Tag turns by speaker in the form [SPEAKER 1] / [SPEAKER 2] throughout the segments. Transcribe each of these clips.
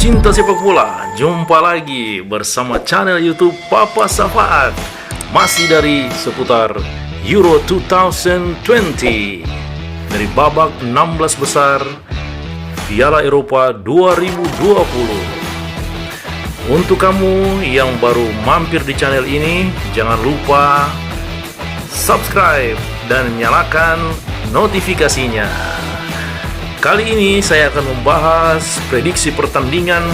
[SPEAKER 1] Pecinta sepak bola, jumpa lagi bersama channel YouTube Papa Safaat. Masih dari seputar Euro 2020 dari babak 16 besar Piala Eropa 2020. Untuk kamu yang baru mampir di channel ini, jangan lupa subscribe dan nyalakan notifikasinya. Kali ini saya akan membahas prediksi pertandingan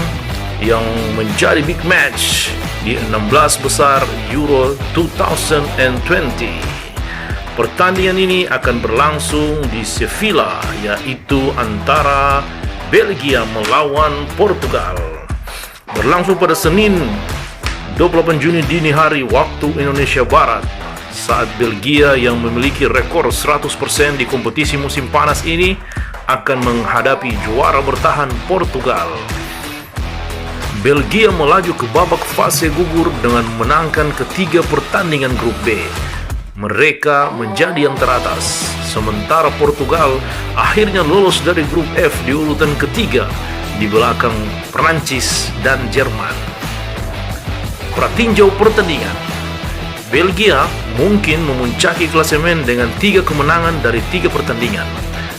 [SPEAKER 1] yang menjadi big match di 16 besar Euro 2020. Pertandingan ini akan berlangsung di Sevilla, yaitu antara Belgia melawan Portugal. Berlangsung pada Senin 28 Juni dini hari waktu Indonesia Barat, saat Belgia yang memiliki rekor 100% di kompetisi musim panas ini akan menghadapi juara bertahan Portugal. Belgia melaju ke babak fase gugur dengan menangkan ketiga pertandingan grup B. Mereka menjadi yang teratas, sementara Portugal akhirnya lolos dari grup F di urutan ketiga di belakang Prancis dan Jerman. Pratinjau pertandingan, Belgia mungkin memuncaki klasemen dengan 3 kemenangan dari 3 pertandingan.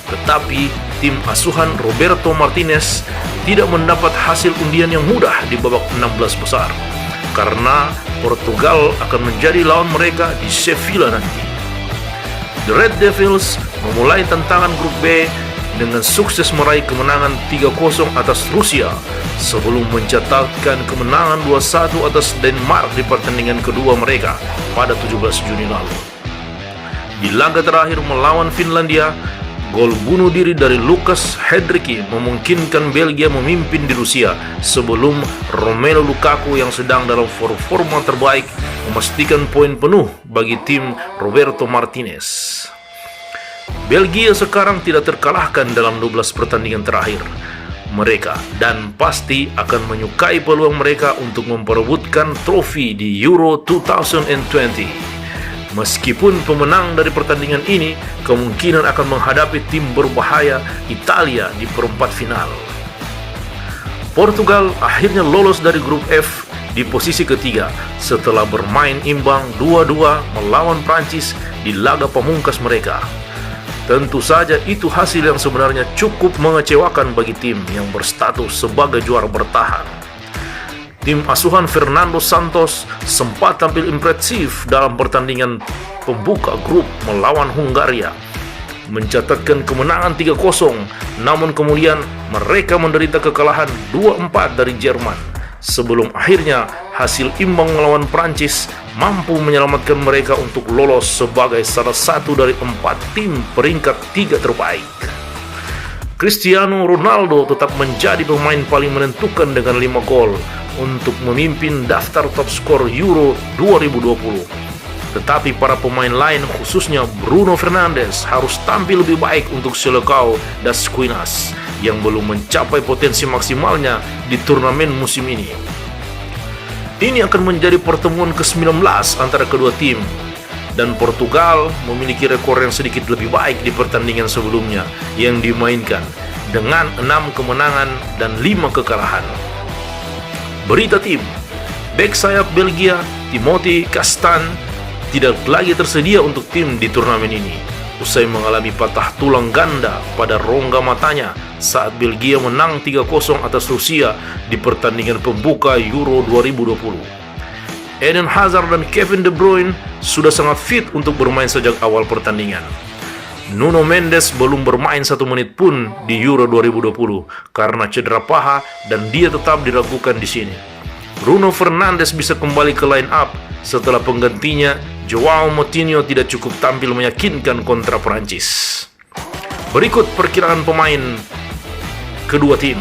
[SPEAKER 1] Tetapi tim asuhan Roberto Martinez tidak mendapat hasil undian yang mudah di babak 16 besar, karena Portugal akan menjadi lawan mereka di Sevilla nanti. The Red Devils memulai tantangan grup B dengan sukses meraih kemenangan 3-0 atas Rusia sebelum mencatatkan kemenangan 2-1 atas Denmark di pertandingan kedua mereka pada 17 Juni lalu. Di laga terakhir melawan Finlandia, gol bunuh diri dari Lukas Henrique memungkinkan Belgia memimpin di Rusia sebelum Romelu Lukaku yang sedang dalam performa terbaik memastikan poin penuh bagi tim Roberto Martinez. Belgia sekarang tidak terkalahkan dalam 12 pertandingan terakhir mereka dan pasti akan menyukai peluang mereka untuk memperebutkan trofi di Euro 2020. Meskipun pemenang dari pertandingan ini kemungkinan akan menghadapi tim berbahaya Italia di perempat final. Portugal akhirnya lolos dari grup F di posisi ketiga setelah bermain imbang 2-2 melawan Prancis di laga pamungkas mereka. Tentu saja itu hasil yang sebenarnya cukup mengecewakan bagi tim yang berstatus sebagai juara bertahan. Tim asuhan Fernando Santos sempat tampil impresif dalam pertandingan pembuka grup melawan Hungaria, mencatatkan kemenangan 3-0, namun kemudian mereka menderita kekalahan 2-4 dari Jerman, sebelum akhirnya hasil imbang melawan Prancis mampu menyelamatkan mereka untuk lolos sebagai salah satu dari 4 tim peringkat 3 terbaik. Cristiano Ronaldo tetap menjadi pemain paling menentukan dengan 5 gol untuk memimpin daftar top skor Euro 2020. Tetapi para pemain lain, khususnya Bruno Fernandes, harus tampil lebih baik untuk Selecao das Quinas yang belum mencapai potensi maksimalnya di turnamen musim ini. Ini akan menjadi pertemuan ke-19 antara kedua tim, dan Portugal memiliki rekor yang sedikit lebih baik di pertandingan sebelumnya yang dimainkan dengan 6 kemenangan dan 5 kekalahan. Berita tim, bek sayap Belgia Timothy Castan tidak lagi tersedia untuk tim di turnamen ini usai mengalami patah tulang ganda pada rongga matanya saat Belgia menang 3-0 atas Rusia di pertandingan pembuka Euro 2020. Eden Hazard dan Kevin De Bruyne sudah sangat fit untuk bermain sejak awal pertandingan. Nuno Mendes belum bermain 1 menit pun di Euro 2020 karena cedera paha dan dia tetap diragukan di sini. Bruno Fernandes bisa kembali ke line up setelah penggantinya Joao Moutinho tidak cukup tampil meyakinkan kontra Prancis. Berikut perkiraan pemain kedua tim.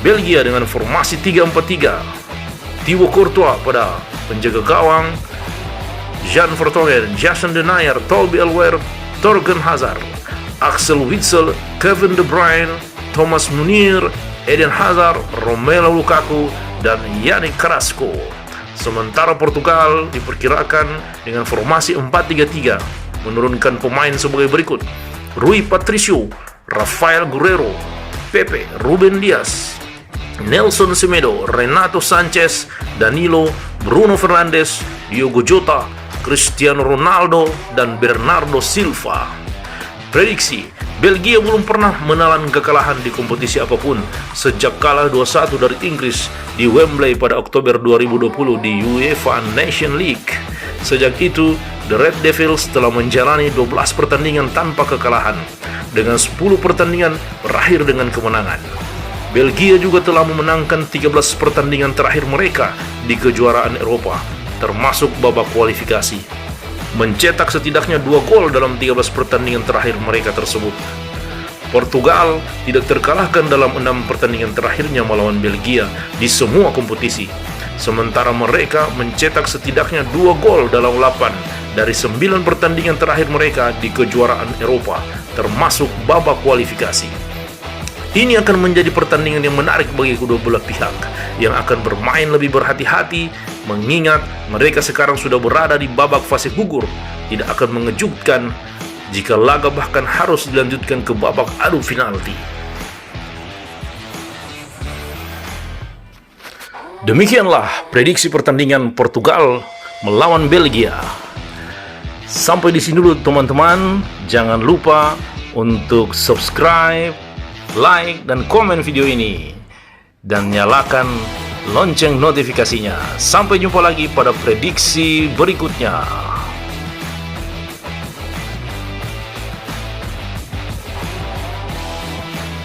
[SPEAKER 1] Belgia dengan formasi 3-4-3. Thibaut Courtois pada penjaga gawang, Jan Vertonghen, Jason Denayer, Toby Alderweireld, Thorgan Hazard, Axel Witsel, Kevin De Bruyne, Thomas Müller, Eden Hazard, Romelu Lukaku, dan Yannick Carrasco. Sementara Portugal diperkirakan dengan formasi 4-3-3, menurunkan pemain sebagai berikut: Rui Patricio, Rafael Guerreiro, Pepe, Ruben Dias, Nelson Semedo, Renato Sanchez, Danilo, Bruno Fernandes, Diogo Jota, Cristiano Ronaldo, dan Bernardo Silva. Prediksi, Belgia belum pernah menelan kekalahan di kompetisi apapun sejak kalah 2-1 dari Inggris di Wembley pada Oktober 2020 di UEFA Nation League. Sejak itu, The Red Devils telah menjalani 12 pertandingan tanpa kekalahan, dengan 10 pertandingan berakhir dengan kemenangan. Belgia juga telah memenangkan 13 pertandingan terakhir mereka di kejuaraan Eropa, termasuk babak kualifikasi, mencetak setidaknya 2 gol dalam 13 pertandingan terakhir mereka tersebut. Portugal tidak terkalahkan dalam 6 pertandingan terakhirnya melawan Belgia di semua kompetisi, sementara mereka mencetak setidaknya 2 gol dalam 8 dari 9 pertandingan terakhir mereka di kejuaraan Eropa, termasuk babak kualifikasi. Ini akan menjadi pertandingan yang menarik bagi kedua belah pihak, yang akan bermain lebih berhati-hati, mengingat mereka sekarang sudah berada di babak fase gugur. Tidak akan mengejutkan jika laga bahkan harus dilanjutkan ke babak adu penalti. Demikianlah prediksi pertandingan Portugal melawan Belgia. Sampai di sini dulu teman-teman. Jangan lupa untuk subscribe, like, dan komen video ini, dan nyalakan lonceng notifikasinya. Sampai jumpa lagi pada prediksi berikutnya.